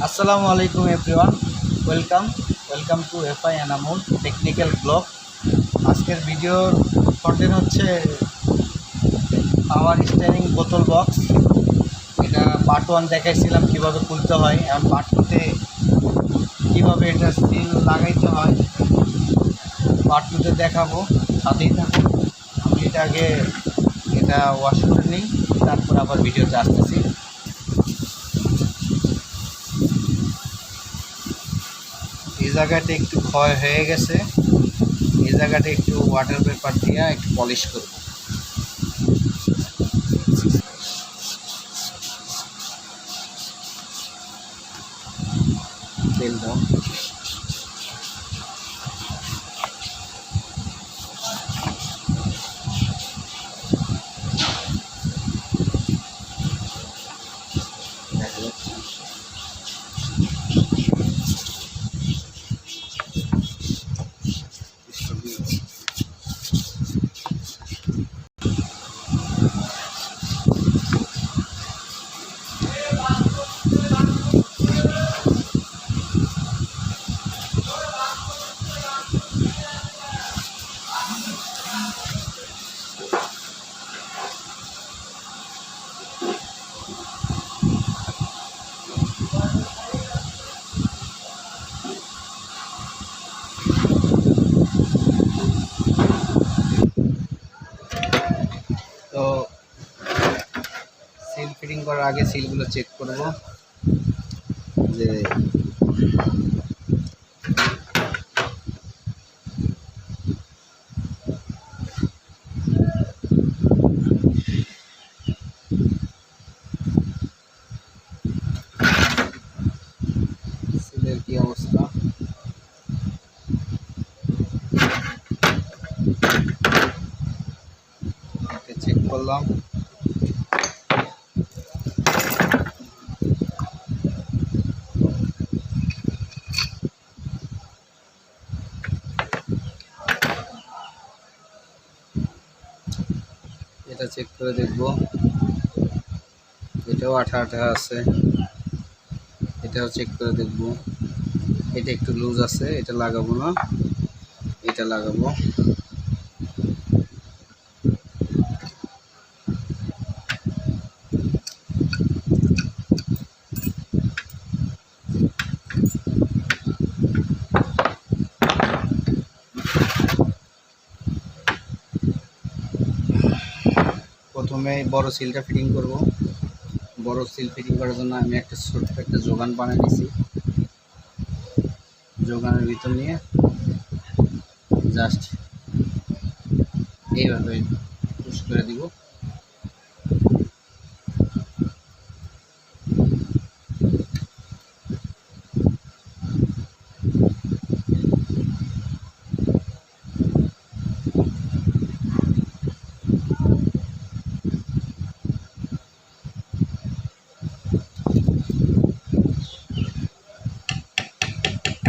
আসসালামু আলাইকুম everyone, welcome to FI Enamul technical blog. আজকের ভিডিওর কন্টেন্ট হচ্ছে পাওয়ার স্টিয়ারিং বোতল বক্স। এটা পার্ট 1 দেখাইছিলাম কীভাবে খুলতে হয়, এখন পার্ট 2তে কীভাবে এটা সিল লাগাইতে হয় পার্ট 2তে দেখাবো, সাথেই থাকুন। আমি এটা ওয়াশ করে নিই, তারপর আবার ভিডিওতে আসতেছি। এই জায়গাটা একটু ক্ষয় হয়ে গেছে, এই জায়গাটা একটু ওয়াটার পেপার দিয়ে একটু পলিশ করব। তেল দাও। দেখা যাচ্ছে তো সিল ফিটিং করার আগে সিলগুলো চেক করব যে সিলের কি অবস্থা। চেক করলাম, এটা চেক করে দেখব, এটাও আঠা আঠা আছে, এটাও চেক করে দেখব। এটা একটু লুজ আছে, এটা লাগাবো না, এটা লাগাবো। প্রথমে বড় সিলটা ফিটিং করব। বড় সিল ফিটিং করার জন্য আমি একটা ছোট্ট একটা যোগান বানিয়ে নিয়েছি। যোগানের ভিতর নিয়ে জাস্ট এইভাবে পুশ করে দিব।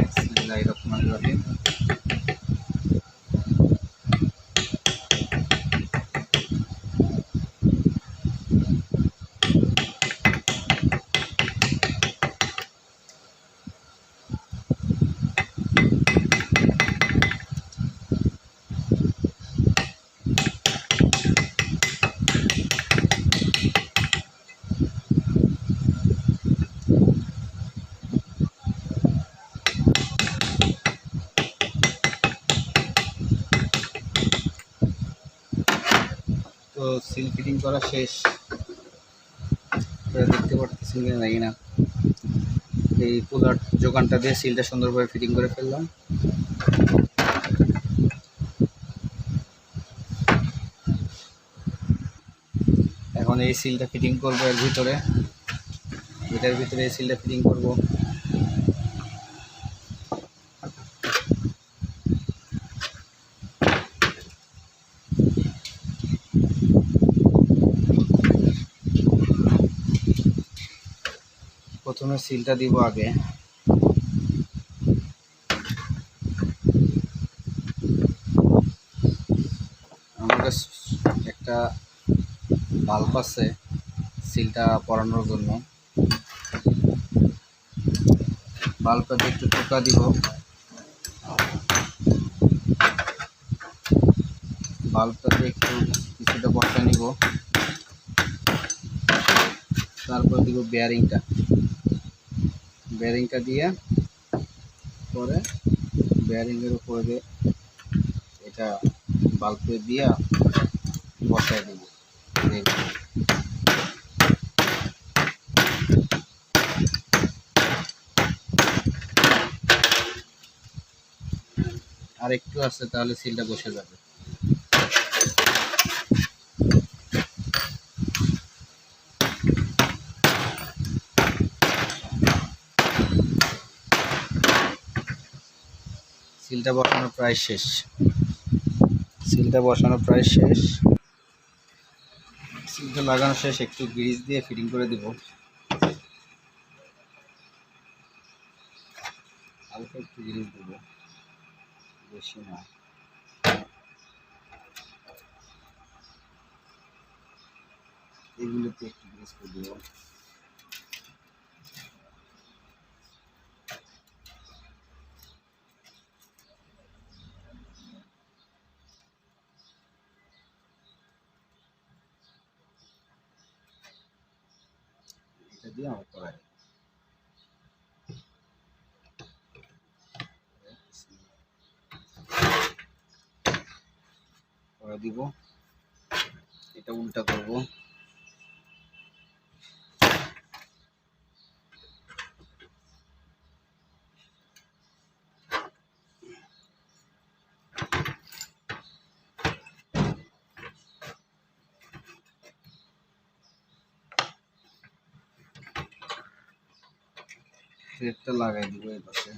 বিসমিল্লাহির রহমানির রহিম। তো সিল ফিটিং করা শেষ, দেখতে পারতেছেন কিনা জানি না। এই পুলার যোগানটা দিয়ে সিলটা সুন্দরভাবে ফিটিং করে ফেললাম। এখন এই সিলটা ফিটিং করবো এটার ভিতরে এই সিলটা ফিটিং করব। প্রথমে সিলটা দিব আগে। আমার কাছে একটা বাল্ব আছে সিলটা পরানোর জন্য, বাল্বটাতে একটু টোকা দিব, বাল্বটাতে একটু কিছুটা বসা নিব, তারপর দিব বেয়ারিংটা দিয়ে পরে বেয়ারিংয়ের উপরে এটা বাল্বে দিয়া বসায় দেব। আর একটু আছে, তাহলে সিলটা বসে যাবে। সিলটা বসানো প্রায় শেষ, সিলটা লাগানো শেষ। একটু গ্রিজ দিয়ে ফিটিং করে দিব, হালকা একটু গ্রিজ দেবো, বেশি না। এগুলোতে একটু গ্রিজ করে দেবো। এটা দিয়ে আমার করা দিব। এটা উল্টা করব, থ্রেডটা লাগাই দিব এই পাশে।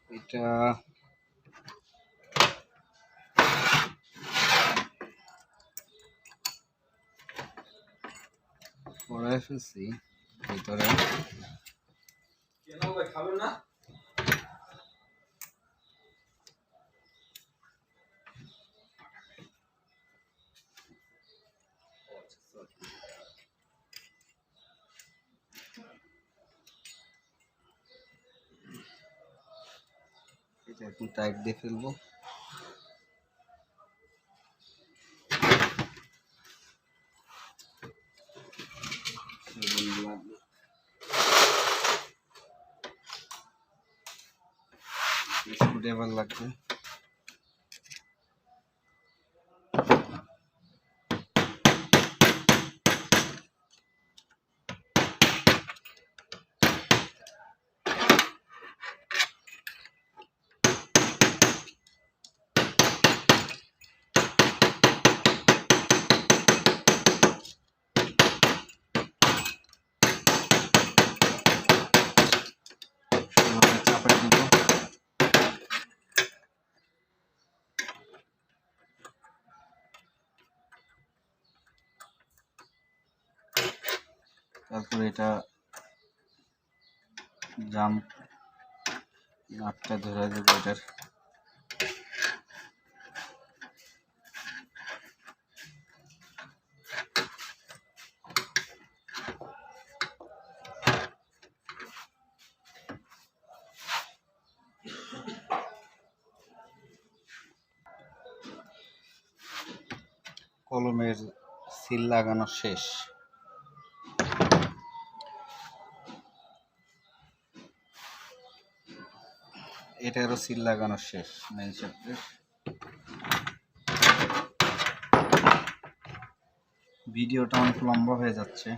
এটা পড়ায় ফেলছি ভিতরে। খাবেন না? এটা একটু টাইট দিয়ে ফেলবো। স্ক্রুড্রাইভার লাগবে। তারপরে এটা জাম নাটটা ধরে দেবো এটার। কলমের সিল লাগানো শেষ। এটারও সিল লাগানো শেষ মেইন শ্যাফটের। ভিডিওটা অনেক লম্বা হয়ে যাচ্ছে।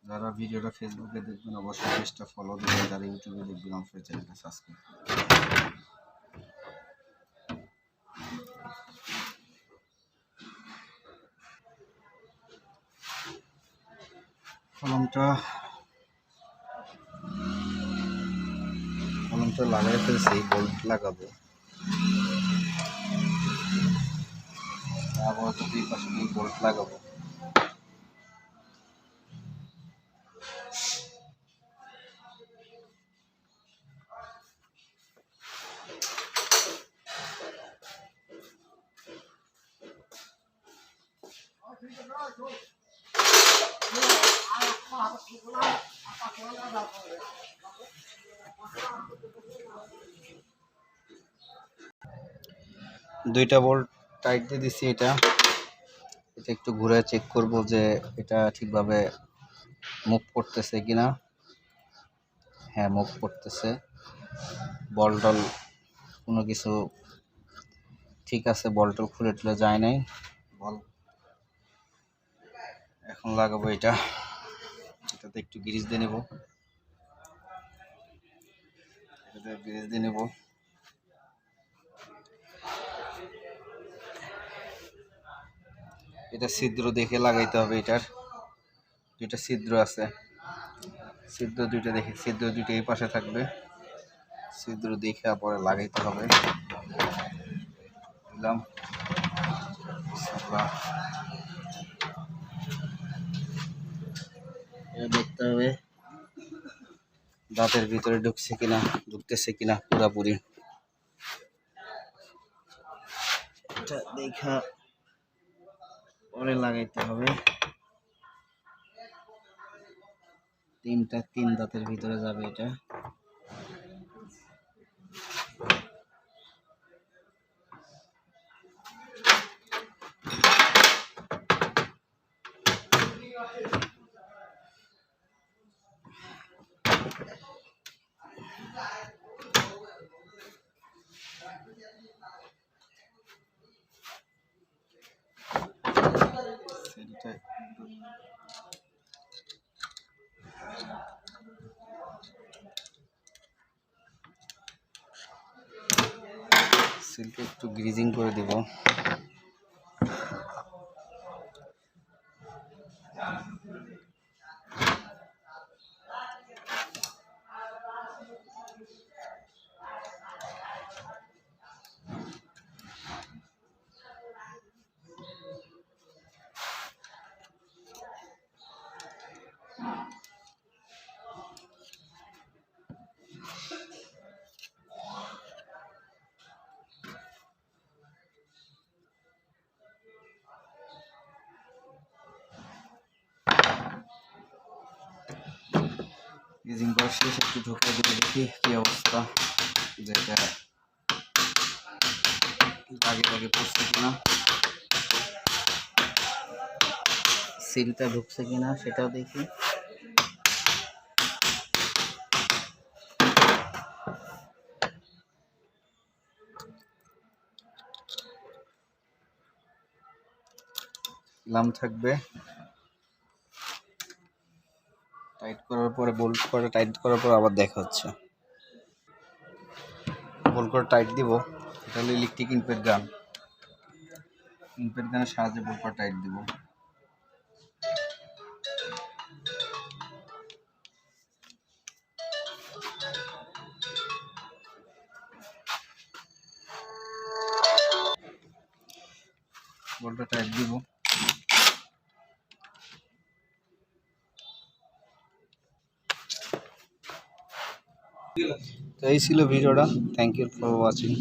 যারা ভিডিওটা ফেসবুকে দেখবেন অবশ্যই পেজটা ফলো দেবেন, যারা ইউটিউবে দেখবেন অবশ্যই চ্যানেলটা সাবস্ক্রাইব করবেন। কলমটা লাগাই ফেলছি, বোল্ট লাগাবো। আপাতত দুই পাশে বোল্ট লাগাবো। দুইটা বোল্ট টাইট দিয়ে দিচ্ছি। এটা একটু ঘুরে চেক করব যে এটা ঠিকভাবে মুভ করতেছে কিনা। হ্যাঁ, মুভ করতেছে। বল টল কোনো কিছু ঠিক আছে, বল টল খুলে টুলে যায় নাই। বল এখন লাগাবো এটাতে একটু গ্রিজ দিয়ে নেব। এটা ছিদ্র দেখে লাগাইতে হবে। এটার দুইটা ছিদ্র আছে, ছিদ্র দুইটা দেখে, ছিদ্র দুইটা এই পাশে থাকবে। ছিদ্র দেখে পরে লাগাইতে হবে। দিলাম, দেখতে হবে দাঁতের ভিতরে ঢুকতেছে কিনা পুরাপুরি। এটা দেখা পরে লাগাইতে হবে। তিন দাঁতের ভিতরে যাবে এটা। সিলকে একটু গ্রিজিং করে দিব। গ্রিজিং করা শেষ, একটু ঢোকা দিয়ে দেখি কি অবস্থা, যেটা আগে পড়ছে কিনা, সিলটা ঢুকছে কিনা সেটাও দেখি। লাম থাকবে। টাইট করার পরে বোল্ট করে টাইট করার পর আবার দেখা হচ্ছে। বোল্ট করে টাইট দিব। এটা হলো ইলেকট্রিক ইনপেট গানের সাহায্যে বোল্ট করে টাইট দিব। বোল্টটা টাইট দিব। তো এই ছিল ভিডিওটা। Thank you for watching.